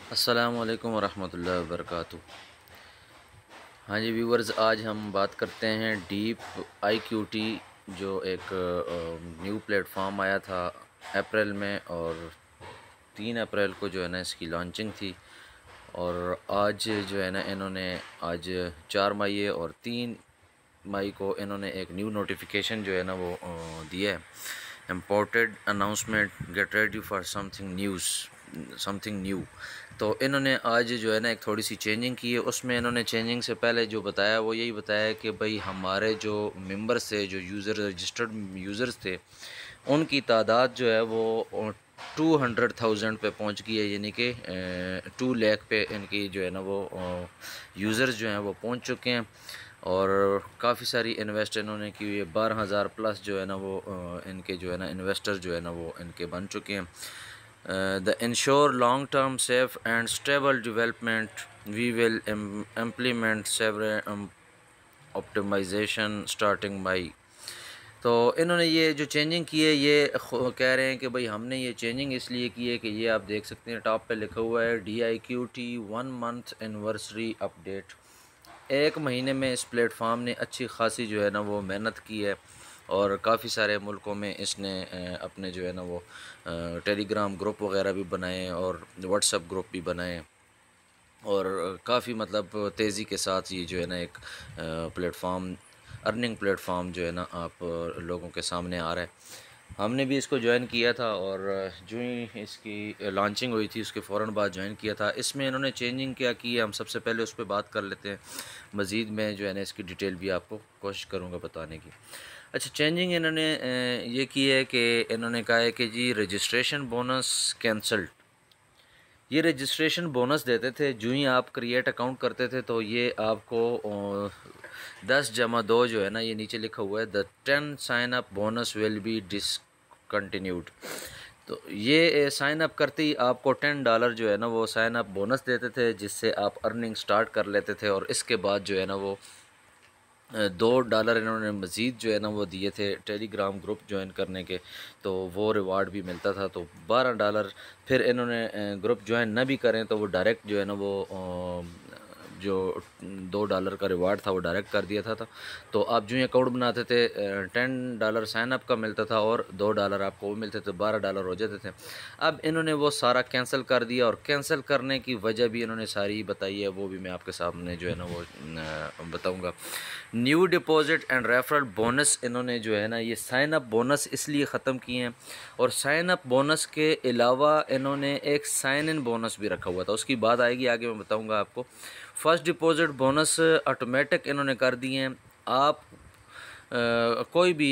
अस्सलामु अलैकुम वरहमतुल्लाहि वबरकातुहू। हाँ जी व्यूवर्स, आज हम बात करते हैं डीप IQT, जो एक न्यू प्लेटफॉर्म आया था अप्रैल में, और 3 अप्रैल को जो है ना इसकी लॉन्चिंग थी। और आज जो है ना इन्होंने आज 4 मई है और 3 मई को इन्होंने एक न्यू नोटिफिकेशन जो है ना वो दिया है। Imported announcement, get ready for something new. तो इन्होंने आज जो है ना एक थोड़ी सी चेंजिंग की है। उसमें इन्होंने चेंजिंग से पहले जो बताया वो यही बताया कि भाई हमारे जो मेंबर्स थे, जो रजिस्टर्ड यूज़र्स थे, उनकी तादाद जो है वो 200,000 पे पहुंच गई है, यानी कि 2 लाख पे इनकी जो है ना वो यूज़र्स जो हैं वो पहुंच चुके हैं। और काफ़ी सारी इन्वेस्ट इन्होंने की हुई है। 12,000 प्लस जो है ना वो इनके जो है ना इन्वेस्टर जो है ना वो इनके बन चुके हैं। The ensure long term safe and stable development we will implement several optimization starting by. तो इन्होंने ये जो चेंजिंग की है ये कह रहे हैं कि भाई हमने ये चेंजिंग इसलिए की है कि ये आप देख सकते हैं टॉप पे लिखा हुआ है DIQT 1 मंथ एनिवर्सरी अपडेट। 1 महीने में इस प्लेटफॉर्म ने अच्छी खासी जो है ना वो मेहनत की है, और काफ़ी सारे मुल्कों में इसने अपने जो है ना वो टेलीग्राम ग्रुप वगैरह भी बनाए और व्हाट्सएप ग्रुप भी बनाए, और काफ़ी मतलब तेज़ी के साथ ये जो है ना एक प्लेटफॉर्म, अर्निंग प्लेटफॉर्म जो है ना आप लोगों के सामने आ रहा है। हमने भी इसको ज्वाइन किया था, और जो ही इसकी लॉन्चिंग हुई थी उसके फ़ौरन बाद ज्वाइन किया था। इसमें इन्होंने चेंजिंग क्या की है हम सबसे पहले उस पर बात कर लेते हैं। मज़ीद मैं जो है ना इसकी डिटेल भी आपको कोशिश करूँगा बताने की। अच्छा, चेंजिंग इन्होंने ये की है कि इन्होंने कहा है कि जी रजिस्ट्रेशन बोनस कैंसल्ड। ये रजिस्ट्रेशन बोनस देते थे जो ही आप क्रिएट अकाउंट करते थे, तो ये आपको 10+2 जो है ना ये नीचे लिखा हुआ है, the 10 sign up bonus will be discontinued. तो ये साइन अप करते ही आपको $10 जो है ना वो साइन अप बोनस देते थे, जिससे आप अर्निंग स्टार्ट कर लेते थे। और इसके बाद जो है ना वो $2 इन्होंने मज़ीद जो है ना वो दिए थे टेलीग्राम ग्रुप ज्वाइन करने के, तो वो रिवार्ड भी मिलता था, तो $12। फिर इन्होंने ग्रुप ज्वाइन न भी करें तो वो डायरेक्ट जो है ना वो जो $2 का रिवार्ड था वो डायरेक्ट कर दिया था। तो आप जो ही अकाउंट बनाते थे $10 साइन अप का मिलता था और $2 आपको वो मिलते थे, $12 हो जाते थे। अब इन्होंने वो सारा कैंसिल कर दिया, और कैंसिल करने की वजह भी इन्होंने सारी बताई है, वो भी मैं आपके सामने जो है ना वो बताऊँगा। New deposit and referral bonus इन्होंने जो है ना ये साइन अप बोनस इसलिए ख़त्म किए हैं, और साइन अप बोनस के अलावा इन्होंने एक साइन इन बोनस भी रखा हुआ था, उसकी बात आएगी आगे मैं बताऊंगा आपको। फर्स्ट डिपॉजिट बोनस ऑटोमेटिक इन्होंने कर दिए हैं। आप कोई भी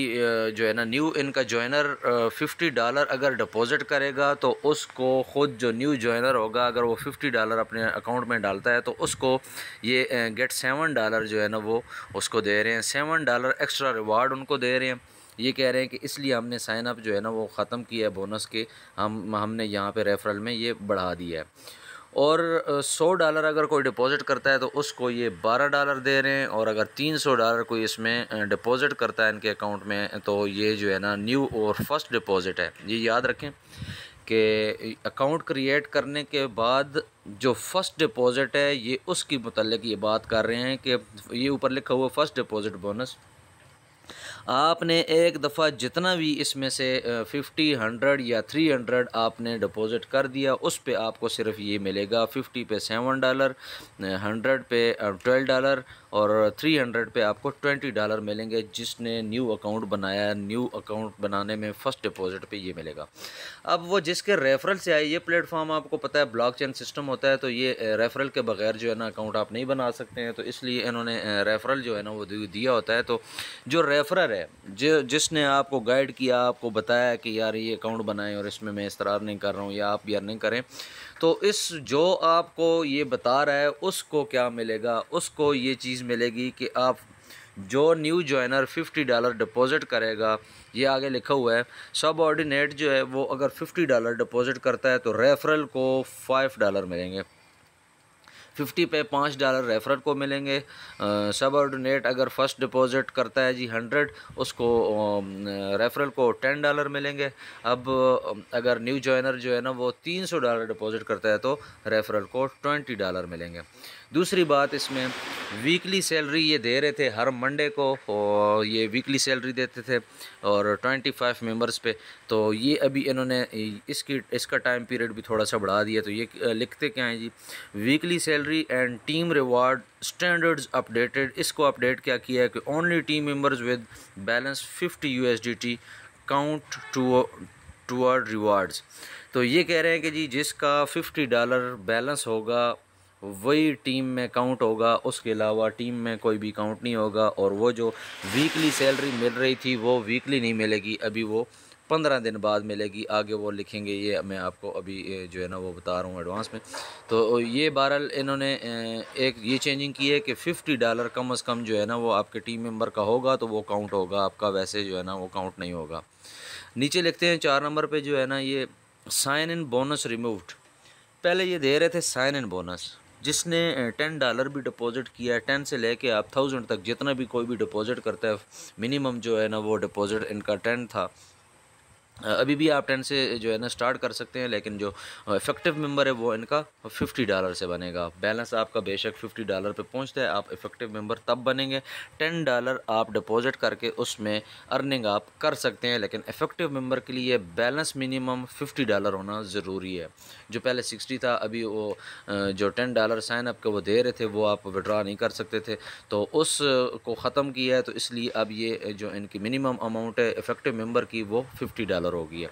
जो है ना न्यू इनका जॉइनर $50 अगर डिपॉज़िट करेगा, तो उसको ख़ुद जो न्यू जॉइनर होगा अगर वो $50 अपने अकाउंट में डालता है, तो उसको ये गेट $7 जो है ना वो उसको दे रहे हैं। $7 एक्स्ट्रा रिवार्ड उनको दे रहे हैं। ये कह रहे हैं कि इसलिए हमने साइन अप जो है ना वो ख़त्म किया है बोनस के, हमने यहाँ पे रेफरल में ये बढ़ा दिया है। और $100 अगर कोई डिपॉज़िट करता है तो उसको ये $12 दे रहे हैं, और अगर $300 कोई इसमें डिपॉज़िट करता है इनके अकाउंट में, तो ये जो है ना न्यू और फर्स्ट डिपॉज़िट है। ये याद रखें कि अकाउंट क्रिएट करने के बाद जो फ़र्स्ट डिपॉज़िट है ये उसकी मुतल्लिक़ ये बात कर रहे हैं कि ये ऊपर लिखा हुआ फ़र्स्ट डिपॉज़िट बोनस, आपने एक दफ़ा जितना भी इसमें से 50, 100 या 300 आपने डिपॉज़िट कर दिया, उस पे आपको सिर्फ ये मिलेगा। 50 पे $7, 100 पे $12, और 300 पे आपको $20 मिलेंगे, जिसने न्यू अकाउंट बनाया। न्यू अकाउंट बनाने में फ़र्स्ट डिपॉज़िट पे ये मिलेगा। अब वो जिसके रेफरल से आए, ये प्लेटफॉर्म आपको पता है ब्लॉकचेन सिस्टम होता है, तो ये रेफरल के बगैर जो है ना अकाउंट आप नहीं बना सकते हैं, तो इसलिए इन्होंने रेफरल जो है ना वो दिया होता है। तो जो रेफरर है, जो जिसने आपको गाइड किया, आपको बताया कि यार ये अकाउंट बनाएं और इसमें मैं इस तरह नहीं कर रहा हूँ या आप भी अर्निंग करें, तो इस जो आपको ये बता रहा है उसको क्या मिलेगा, उसको ये चीज़ मिलेगी कि आप जो न्यू जॉइनर $50 डिपॉज़िट करेगा, ये आगे लिखा हुआ है सब ऑर्डिनेट जो है वो अगर $50 डिपॉज़िट करता है तो रेफरल को $5 मिलेंगे। 50 पे $5 रेफरल को मिलेंगे। सबऑर्डिनेट अगर फर्स्ट डिपॉजिट करता है जी 100, उसको रेफरल को $10 मिलेंगे। अब अगर न्यू जॉइनर जो है ना वो $300 डिपॉजिट करता है तो रेफरल को $20 मिलेंगे। दूसरी बात, इसमें वीकली सैलरी ये दे रहे थे हर मंडे को, और ये वीकली सैलरी देते थे और 25 मेंबर्स पे। तो ये अभी इन्होंने इसका टाइम पीरियड भी थोड़ा सा बढ़ा दिया। तो ये लिखते क्या हैं जी, weekly salary and team reward standards updated. इसको अपडेट क्या किया है कि only team members with balance 50 USDT count toward rewards. तो ये कह रहे हैं कि जी जिसका $50 बैलेंस होगा वही टीम में काउंट होगा, उसके अलावा टीम में कोई भी काउंट नहीं होगा। और वो जो वीकली सैलरी मिल रही थी वो वीकली नहीं मिलेगी, अभी वो 15 दिन बाद मिलेगी। आगे वो लिखेंगे, ये मैं आपको अभी जो है ना वो बता रहा हूँ एडवांस में। तो ये बहरहाल इन्होंने एक ये चेंजिंग की है कि $50 कम अज़ कम जो है ना वो आपके टीम मेंबर का होगा तो वो काउंट होगा, आपका वैसे जो है ना वो काउंट नहीं होगा। नीचे लिखते हैं 4 नंबर पे जो है ना, ये साइन इन बोनस रिमूव्ड। पहले ये दे रहे थे साइन इन बोनस, जिसने $10 भी डिपॉजिट किया है, 10 से लेके आप 1000 तक जितना भी कोई भी डिपॉजिट करता है, मिनिमम जो है ना वो डिपॉजिट इनका 10 था। अभी भी आप 10 से जो है ना स्टार्ट कर सकते हैं, लेकिन जो इफ़ेक्टिव मेंबर है वो इनका $50 से बनेगा। बैलेंस आपका बेशक $50 पे पहुंचता है, आप इफ़ेक्टिव मेंबर तब बनेंगे $10 आप डिपॉजिट करके उसमें अर्निंग आप कर सकते हैं, लेकिन इफ़ेक्टिव मेंबर के लिए बैलेंस मिनिमम $50 होना ज़रूरी है। जो पहले 60 था, अभी वो जो $10 साइन अप के वो दे रहे थे वो आप विड्रा नहीं कर सकते थे, तो उस को ख़त्म किया है। तो इसलिए अब ये जो इनकी मिनिमम अमाउंट है इफ़ेक्टिव मेंबर की वो $50 हो गई है।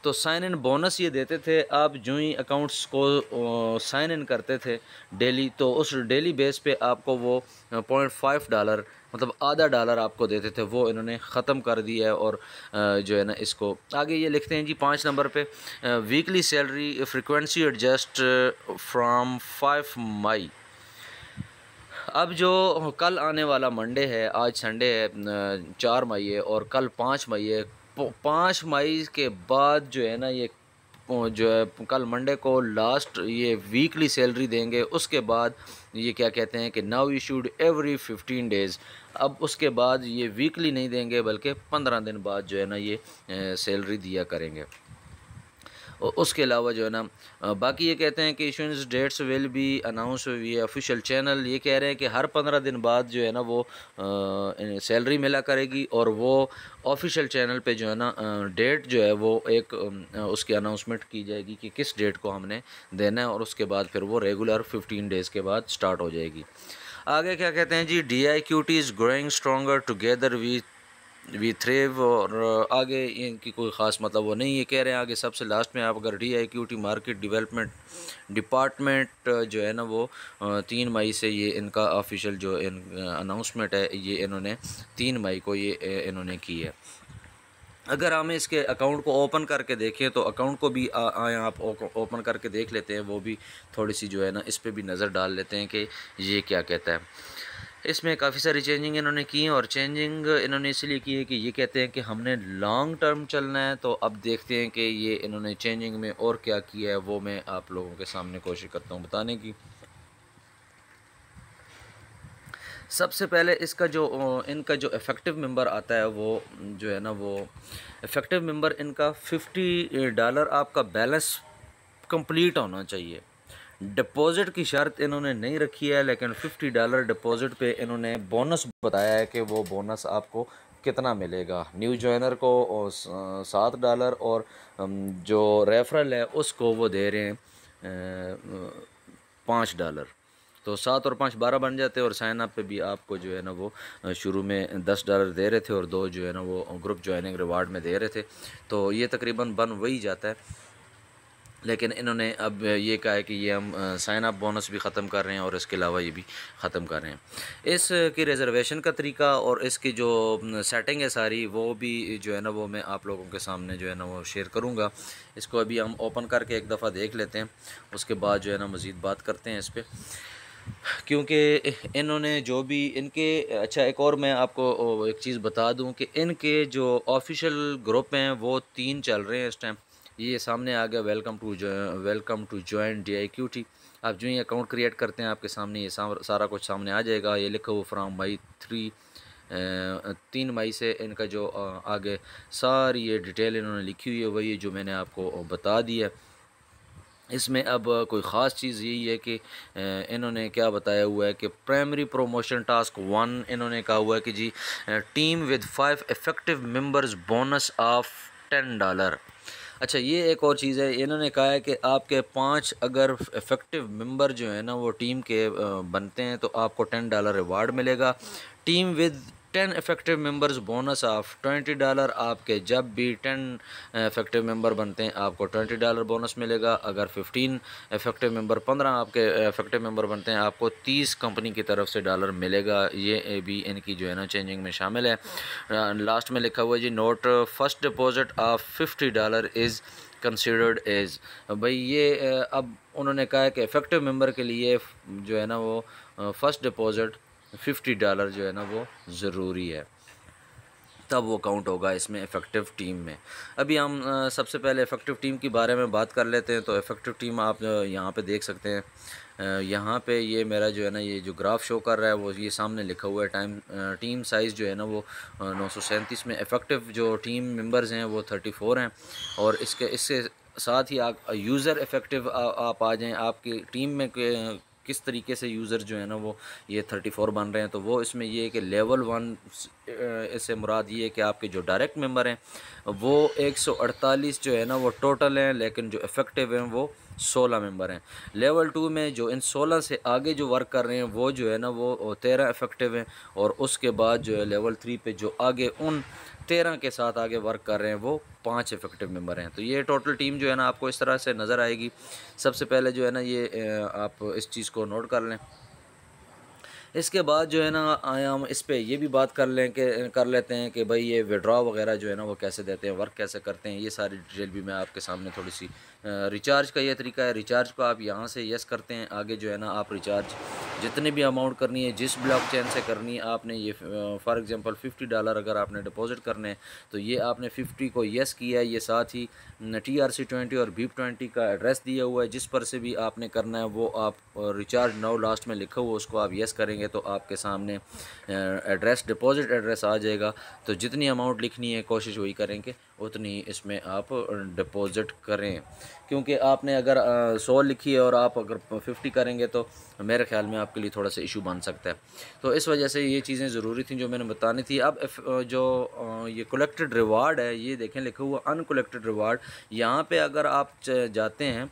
तो साइन इन बोनस ये देते थे, आप जो ही अकाउंट्स को साइन इन करते थे डेली, तो उस डेली बेस पे आपको वो $0.5 मतलब आधा डॉलर आपको देते थे, वो इन्होंने ख़त्म कर दिया है। और जो है ना इसको आगे ये लिखते हैं जी 5 नंबर पे, weekly salary frequency adjust from 5 मई। अब जो कल आने वाला मंडे है, आज संडे है 4 मई है और कल 5 मई है। 5 मई के बाद जो है ना ये जो है कल मंडे को लास्ट ये वीकली सैलरी देंगे। उसके बाद ये क्या कहते हैं कि नाउ इशूड एवरी 15 डेज़। अब उसके बाद ये वीकली नहीं देंगे बल्कि 15 दिन बाद जो है ना ये सैलरी दिया करेंगे। और उसके अलावा जो है ना बाकी ये कहते हैं कि issuance dates will be announce via official channel. ये कह रहे हैं कि हर 15 दिन बाद जो है ना वो सैलरी मिला करेगी और वो ऑफिशियल चैनल पे जो है ना डेट जो है वो एक उसकी अनाउंसमेंट की जाएगी कि किस डेट को हमने देना है, और उसके बाद फिर वो रेगुलर 15 डेज़ के बाद स्टार्ट हो जाएगी। आगे क्या कहते हैं जी, DIQT is growing stronger together we thrive. और आगे इनकी कोई ख़ास मतलब वो नहीं, ये कह रहे हैं आगे सबसे लास्ट में आप अगर DIQT मार्केट डेवलपमेंट डिपार्टमेंट जो है ना वो 3 मई से ये इनका ऑफिशियल जो अनाउंसमेंट है ये इन्होंने 3 मई को ये इन्होंने की है। अगर हमें इसके अकाउंट को ओपन करके देखें तो अकाउंट को भी आए आप ओपन करके देख लेते हैं, वो भी थोड़ी सी जो है ना इस पर भी नज़र डाल लेते हैं कि ये क्या कहता है। इसमें काफ़ी सारी चेंजिंग इन्होंने की हैं, और चेंजिंग इन्होंने इसलिए की है कि ये कहते हैं कि हमने लॉन्ग टर्म चलना है। तो अब देखते हैं कि ये इन्होंने चेंजिंग में और क्या किया है, वो मैं आप लोगों के सामने कोशिश करता हूँ बताने की। सबसे पहले इसका जो इनका जो इफ़ेक्टिव मेंबर आता है वो जो है ना वो इफ़ेक्टिव मेंबर इनका $50 आपका बैलेंस कंप्लीट होना चाहिए। डिपॉज़िट की शर्त इन्होंने नहीं रखी है, लेकिन $50 डिपॉज़िट पे इन्होंने बोनस बताया है कि वो बोनस आपको कितना मिलेगा। न्यू जॉइनर को $7 और जो रेफरल है उसको वो दे रहे हैं $5। तो 7 और 5 12 बन जाते हैं, और साइन अप पे भी आपको जो है ना वो शुरू में $10 दे रहे थे और 2 जो है ना वो ग्रुप ज्वाइनिंग रिवार्ड में दे रहे थे। तो ये तकरीबन बन वही जाता है, लेकिन इन्होंने अब ये कहा है कि ये हम साइन अप बोनस भी ख़त्म कर रहे हैं और इसके अलावा ये भी ख़त्म कर रहे हैं। इसकी रिज़र्वेशन का तरीका और इसकी जो सेटिंग है सारी, वो भी जो है ना वो मैं आप लोगों के सामने जो है ना वो शेयर करूँगा। इसको अभी हम ओपन करके एक दफ़ा देख लेते हैं, उसके बाद जो है ना मज़ीद बात करते हैं इस पर, क्योंकि इन्होंने जो भी इनके अच्छा एक और मैं आपको एक चीज़ बता दूं कि इनके जो ऑफिशियल ग्रुप हैं वो 3 चल रहे हैं इस टाइम। ये सामने आ गया वेलकम टू जॉइन DIQT। आप जो ही अकाउंट क्रिएट करते हैं आपके सामने ये सारा कुछ सामने आ जाएगा। ये लिखा हुआ फ्राम मई 3 मई से इनका जो आगे सारी ये डिटेल इन्होंने लिखी हुई है वही जो मैंने आपको बता दी है। इसमें अब कोई ख़ास चीज़ यही है कि इन्होंने क्या बताया हुआ है कि प्राइमरी प्रमोशन टास्क 1 इन्होंने कहा हुआ है कि जी team with 5 effective members bonus of $10। अच्छा, ये एक और चीज़ है, इन्होंने कहा है कि आपके 5 अगर इफ़ेक्टिव मेंबर जो है ना वो टीम के बनते हैं तो आपको $10 रिवार्ड मिलेगा। Team with 10 effective members bonus of $20। आपके जब भी 10 इफ़ेक्टिव मेंबर बनते हैं आपको $20 बोनस मिलेगा। अगर 15 इफ़ेक्टिव मेंबर 15 आपके इफ़ेक्टिव मेंबर बनते हैं आपको 30 कंपनी की तरफ से डॉलर मिलेगा। ये भी इनकी जो है ना चेंजिंग में शामिल है। लास्ट में लिखा हुआ है जी note first deposit of $50 is considered as. भाई ये अब उन्होंने कहा है कि इफ़ेक्टिव मेंबर के लिए जो है ना वो फ़र्स्ट डिपॉजिट $50 जो है ना वो ज़रूरी है, तब वो काउंट होगा इसमें इफ़ेक्टिव टीम में। अभी हम सबसे पहले इफ़ेक्टिव टीम के बारे में बात कर लेते हैं। तो इफ़ेक्टिव टीम आप यहाँ पे देख सकते हैं। यहाँ पे ये मेरा जो है ना ये जो ग्राफ शो कर रहा है वो ये सामने लिखा हुआ है टीम साइज़ जो है ना वो 937 में। इफ़ेक्टिव जो टीम मेंबर्स हैं वो 34 हैं। और इससे साथ ही आप यूज़र इफ़ेक्टिव आप आ जाएँ आपकी टीम में किस तरीके से यूज़र जो है ना वो ये 34 बन रहे हैं। तो वो इसमें ये है कि लेवल 1 इससे मुराद ये है कि आपके जो डायरेक्ट मेंबर हैं वो 148 जो है ना वो टोटल हैं, लेकिन जो इफ़ेक्टिव हैं वो 16 मेंबर हैं। लेवल 2 में जो इन 16 से आगे जो वर्क कर रहे हैं वो जो है ना वो 13 इफ़ेक्टिव हैं। और उसके बाद जो है लेवल 3 पे जो आगे उन 13 के साथ आगे वर्क कर रहे हैं वो 5 इफ़ेक्टिव मेंबर हैं। तो ये टोटल टीम जो है ना आपको इस तरह से नज़र आएगी। सबसे पहले जो है ना ये आप इस चीज़ को नोट कर लें। इसके बाद जो है ना हम इस पे ये भी बात कर लेते हैं कि भाई ये विड्रॉ वगैरह जो है ना वो कैसे देते हैं, वर्क कैसे करते हैं। ये सारी डिटेल भी मैं आपके सामने थोड़ी सी रिचार्ज का ये तरीका है। रिचार्ज को आप यहाँ से यस करते हैं, आगे जो है ना आप रिचार्ज जितनी भी अमाउंट करनी है जिस ब्लॉकचेन से करनी है आपने ये फॉर एग्जांपल $50 अगर आपने डिपॉजिट करने हैं तो ये आपने 50 को यस किया है। ये साथ ही TRC20 और BIP20 का एड्रेस दिया हुआ है जिस पर से भी आपने करना है वो आप रिचार्ज नाउ लास्ट में लिखा हुआ उसको आप यस करेंगे तो आपके सामने एड्रेस डिपॉजिट एड्रेस आ जाएगा। तो जितनी अमाउंट लिखनी है कोशिश वही करेंगे उतनी इसमें आप डिपॉजिट करें, क्योंकि आपने अगर 100 लिखी है और आप अगर 50 करेंगे तो मेरे ख्याल में आपके लिए थोड़ा सा इशू बन सकता है। तो इस वजह से ये चीज़ें ज़रूरी थी जो मैंने बतानी थी। अब जो ये कलेक्टेड रिवार्ड है ये देखें लिखा हुआ अनकलेक्टेड रिवार्ड। यहाँ पे अगर आप जाते हैं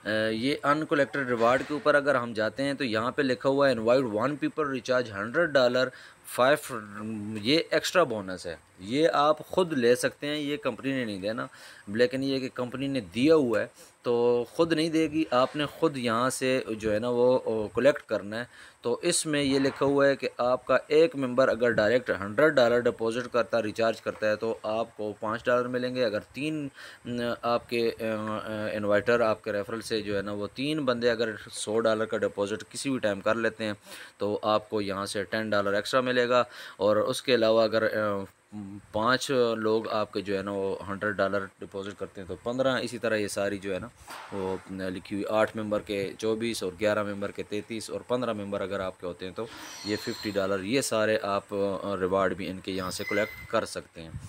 ये अनकलेक्टेड रिवार्ड के ऊपर अगर हम जाते हैं तो यहाँ पे लिखा हुआ है इनवाइट 1 पीपल रिचार्ज $100 5 ये एक्स्ट्रा बोनस है। ये आप ख़ुद ले सकते हैं, ये कंपनी ने नहीं देना, लेकिन ये कि कंपनी ने दिया हुआ है तो ख़ुद नहीं देगी, आपने ख़ुद यहाँ से जो है ना वो कलेक्ट करना है। तो इसमें ये लिखा हुआ है कि आपका एक मेंबर अगर डायरेक्ट $100 डिपॉजिट करता रिचार्ज करता है तो आपको $5 मिलेंगे। अगर 3 आपके इन्वाइटर आपके रेफरल से जो है ना वो 3 बंदे अगर $100 का डिपॉजिट किसी भी टाइम कर लेते हैं तो आपको यहाँ से $10 एक्स्ट्रा मिलेगा। और उसके अलावा अगर 5 लोग आपके जो है ना वो $100 डिपॉजिट करते हैं तो 15। इसी तरह ये सारी जो है ना वो लिखी हुई 8 मेंबर के 24 और 11 मेंबर के 33 और 15 मेंबर अगर आपके होते हैं तो ये $50 ये सारे आप रिवार्ड भी इनके यहाँ से कलेक्ट कर सकते हैं।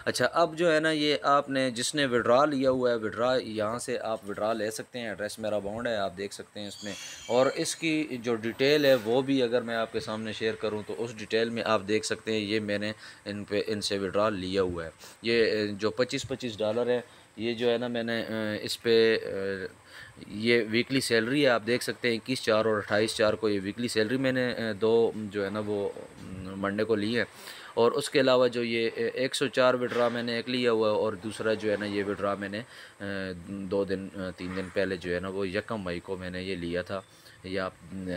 अच्छा, अब जो है ना ये आपने जिसने विड्रा लिया हुआ है विड्रा यहाँ से आप विड्रा ले सकते हैं। एड्रेस मेरा बाउंड है आप देख सकते हैं इसमें, और इसकी जो डिटेल है वो भी अगर मैं आपके सामने शेयर करूँ तो उस डिटेल में आप देख सकते हैं ये मैंने इनसे विड्रा लिया हुआ है। ये जो $25 है ये जो है ना मैंने इस पर ये वीकली सैलरी है आप देख सकते हैं 21/4 और 28/4 को ये वीकली सैलरी मैंने दो जो है ना वो मंडे को ली है। और उसके अलावा जो ये 104 विड्रा मैंने एक लिया हुआ है और दूसरा जो है ना ये विड्रा मैंने 3 दिन पहले जो है ना वो 1 मई को मैंने ये लिया था। ये आप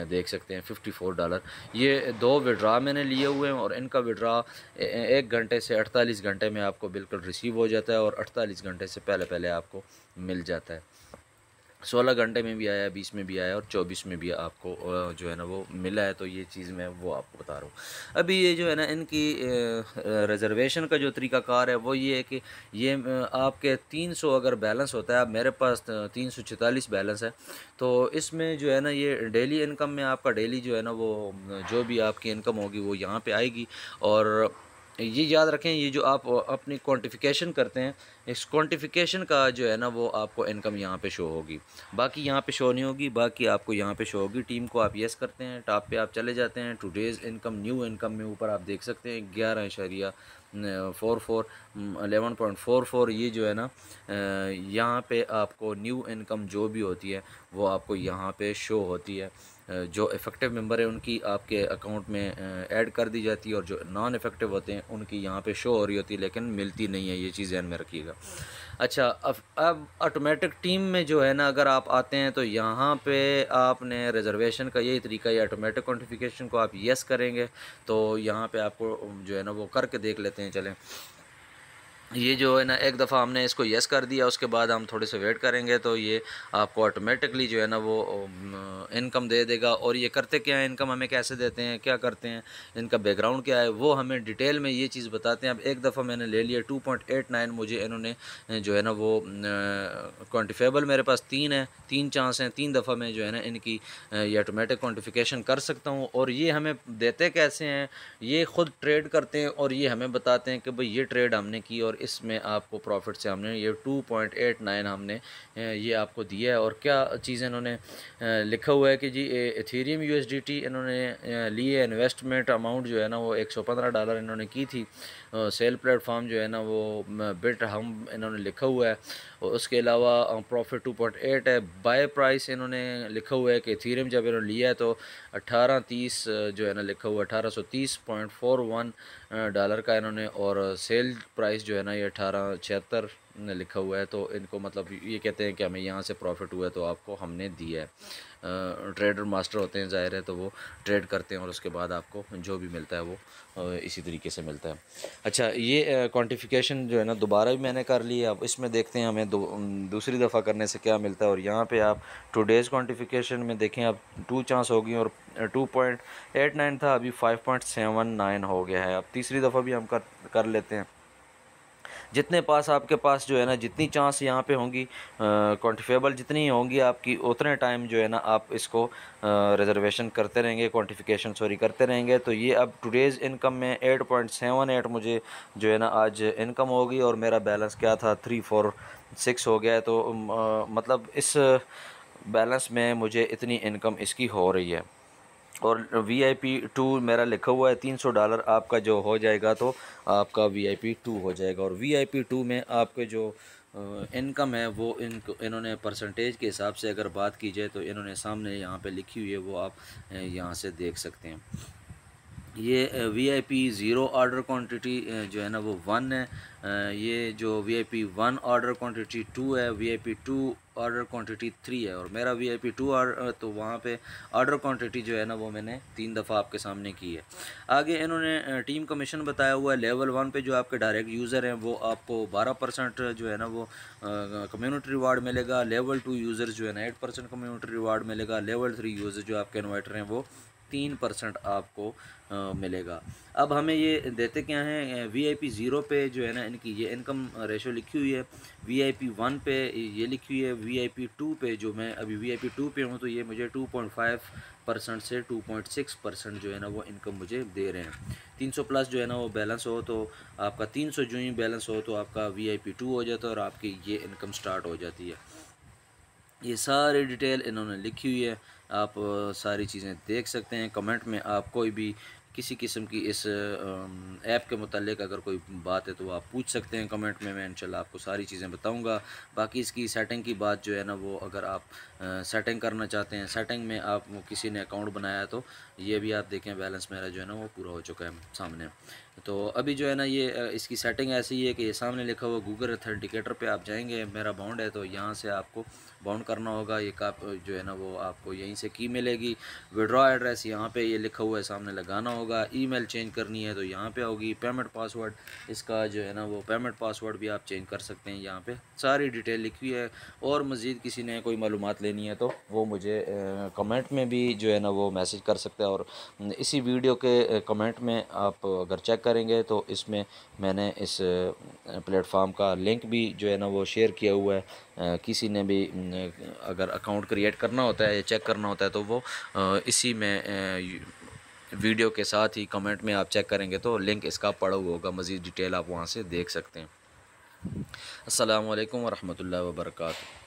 देख सकते हैं $54। ये 2 विड्रा मैंने लिए हुए हैं और इनका विड्रा 1 घंटे से 48 घंटे में आपको बिल्कुल रिसीव हो जाता है और 48 घंटे से पहले आपको मिल जाता है। 16 घंटे में भी आया, 20 में भी आया और 24 में भी आपको जो है ना वो मिला है। तो ये चीज़ मैं वो आपको बता रहा हूँ। अभी ये जो है ना इनकी रिज़र्वेशन का जो तरीक़ाकार है वो ये है कि ये आपके 300 अगर बैलेंस होता है, अब मेरे पास 344 बैलेंस है, तो इसमें जो है ना ये डेली इनकम में आपका डेली जो है ना वो जो भी आपकी इनकम होगी वो यहाँ पे आएगी। और ये याद रखें, ये जो आप अपनी क्वांटिफिकेशन करते हैं, इस क्वांटिफिकेशन का जो है ना वो आपको इनकम यहाँ पे शो होगी, बाकी यहाँ पे शो नहीं होगी, बाकी आपको यहाँ पे शो होगी। टीम को आप येस करते हैं, टॉप पे आप चले जाते हैं, टुडेज़ इनकम न्यू इनकम में ऊपर आप देख सकते हैं 11.44 11.44 ये जो है ना यहाँ पे आपको न्यू इनकम जो भी होती है वो आपको यहाँ पे शो होती है। जो इफ़ेक्टिव मेंबर है उनकी आपके अकाउंट में ऐड कर दी जाती है, और जो नॉन इफ़ेक्टिव होते हैं उनकी यहाँ पे शो हो रही होती है लेकिन मिलती नहीं है, ये चीज़ ध्यान में रखिएगा। अच्छा, अब ऑटोमेटिक टीम में जो है ना अगर आप आते हैं तो यहाँ पे आपने रिज़र्वेशन का यही तरीका है, ऑटोमेटिक क्वांटिफिकेशन को आप येस करेंगे तो यहाँ पे आपको जो है ना वो करके देख लेते हैं। चलें, ये जो है ना एक दफ़ा हमने इसको येस कर दिया, उसके बाद हम थोड़े से वेट करेंगे तो ये आपको ऑटोमेटिकली जो है ना वो इनकम दे देगा। और ये करते क्या है, इनकम हमें कैसे देते हैं, क्या करते हैं, इनका बैकग्राउंड क्या है, वो हमें डिटेल में ये चीज़ बताते हैं। अब एक दफ़ा मैंने ले लिया 2.89, मुझे इन्होंने जो है ना वो क्वान्टिफेबल मेरे पास 3 है, 3 चांस हैं, 3 दफ़ा मैं जो है ना इनकी ये ऑटोमेटिक क्वान्टिफिकेशन कर सकता हूँ। और ये हमें देते कैसे हैं, ये ख़ुद ट्रेड करते हैं और ये हमें बताते हैं कि भाई ये ट्रेड हमने की और इसमें आपको प्रॉफिट से हमने ये 2.89 हमने ये आपको दिया है। और क्या चीज़ इन्होंने लिखा हुआ है कि जी इथेरियम यूएसडीटी इन्होंने लिए, इन्वेस्टमेंट अमाउंट जो है ना वो $115 इन्होंने की थी। सेल प्लेटफॉर्म जो है ना वो बिट हम इन्होंने लिखा हुआ है। और उसके अलावा प्रॉफिट 2.8 है। बाय प्राइस इन्होंने लिखा हुआ है कि इथेरियम जब इन्होंने लिया है तो 1830 जो है ना लिखा हुआ है 1830.41 डॉलर का इन्होंने, और सेल प्राइस जो है ना ये 1876 लिखा हुआ है। तो इनको मतलब ये कहते हैं कि हमें यहाँ से प्रॉफिट हुआ है तो आपको हमने दिया है। ट्रेडर मास्टर होते हैं ज़ाहिर है, तो वो ट्रेड करते हैं और उसके बाद आपको जो भी मिलता है वो इसी तरीके से मिलता है। अच्छा, ये क्वांटिफिकेशन जो है ना दोबारा भी मैंने कर ली है। अब इसमें देखते हैं हमें दूसरी दफ़ा करने से क्या मिलता है। और यहाँ पे आप टुडेज़ क्वांटिफिकेशन में देखें, अब 2 चांस हो गई और 2.89 था, अभी 5.79 हो गया है। अब तीसरी दफ़ा भी हम कर लेते हैं। जितने पास आपके पास जो है ना जितनी चांस यहाँ पे होंगी क्वांटिफेबल जितनी होंगी आपकी, उतने टाइम जो है ना आप इसको रिज़र्वेशन करते रहेंगे, क्वांटिफिकेशन सॉरी करते रहेंगे। तो ये अब टुडेज़ इनकम में 8.78 मुझे जो है ना आज इनकम होगी, और मेरा बैलेंस क्या था 346 हो गया है। तो मतलब इस बैलेंस में मुझे इतनी इनकम इसकी हो रही है। और VIP2 मेरा लिखा हुआ है $300 आपका जो हो जाएगा तो आपका VIP2 हो जाएगा। और VIP2 में आपके जो इनकम है वो इन्होंने परसेंटेज के हिसाब से अगर बात की जाए तो इन्होंने सामने यहाँ पे लिखी हुई है, वो आप यहाँ से देख सकते हैं। ये VIP0 ऑर्डर क्वांटिटी जो है ना वो 1 है। ये जो VIP1 ऑर्डर क्वांटिटी 2 है, VIP2 ऑर्डर क्वांटिटी 3 है, और मेरा VIP2 ऑर्डर तो वहाँ पे ऑर्डर क्वांटिटी जो है ना वो मैंने 3 दफ़ा आपके सामने की है। आगे इन्होंने टीम कमीशन बताया हुआ है। लेवल 1 पे जो आपके डायरेक्ट यूज़र हैं वो आपको 12% जो है ना वो कम्युनिटी रिवार्ड मिलेगा। लेवल 2 यूज़र जो है ना 8% कम्युनिटी रिवार्ड मिलेगा। लेवल 3 यूज़र जो आपके इन्वर्टर हैं वो 3% आपको मिलेगा। अब हमें ये देते क्या हैं, VIP0 पे जो है ना इनकी ये इनकम रेशो लिखी हुई है, VIP1 पे ये लिखी हुई है, VIP2 पे जो मैं अभी VIP2 पे हूँ तो ये मुझे 2.5% से 2.6% जो है ना वो इनकम मुझे दे रहे हैं। 300 प्लस जो है ना वो बैलेंस हो तो आपका 300 जो ही बैलेंस हो तो आपका VIP2 हो जाता है और आपकी ये इनकम स्टार्ट हो जाती है। ये सारी डिटेल इन्होंने लिखी हुई है, आप सारी चीज़ें देख सकते हैं। कमेंट में आप कोई भी किसी किस्म की इस ऐप के मुतालिक अगर कोई बात है तो आप पूछ सकते हैं कमेंट में, मैं इंशाल्लाह आपको सारी चीज़ें बताऊंगा। बाकी इसकी सेटिंग की बात जो है ना वो अगर आप सेटिंग करना चाहते हैं, सेटिंग में आप किसी ने अकाउंट बनाया तो ये भी आप देखें बैलेंस मेरा जो है ना वो पूरा हो चुका है सामने। तो अभी जो है ना ये इसकी सेटिंग ऐसी है कि ये सामने लिखा हुआ गूगल अथेंटिकेटर पे आप जाएंगे, मेरा बाउंड है तो यहाँ से आपको बाउंड करना होगा। ये का जो है ना वो आपको यहीं से की मिलेगी। विड्रॉ एड्रेस यहाँ पे ये लिखा हुआ है सामने लगाना होगा। ईमेल चेंज करनी है तो यहाँ पे होगी। पेमेंट पासवर्ड इसका जो है ना वो पेमेंट पासवर्ड भी आप चेंज कर सकते हैं। यहाँ पे सारी डिटेल लिखी है। और मज़ीद किसी ने कोई मालूमात लेनी है तो वो मुझे कमेंट में भी जो है ना वो मैसेज कर सकते हैं। और इसी वीडियो के कमेंट में आप अगर चेक करेंगे तो इसमें मैंने इस प्लेटफॉर्म का लिंक भी जो है ना वो शेयर किया हुआ है। किसी ने भी अगर अकाउंट क्रिएट करना होता है या चेक करना होता है तो वो इसी में वीडियो के साथ ही कमेंट में आप चेक करेंगे तो लिंक इसका पड़ा हुआ होगा। मज़ीद डिटेल आप वहाँ से देख सकते हैं। अस्सलामु अलैकुम वरहमतुल्लाहि वबरकातुहू।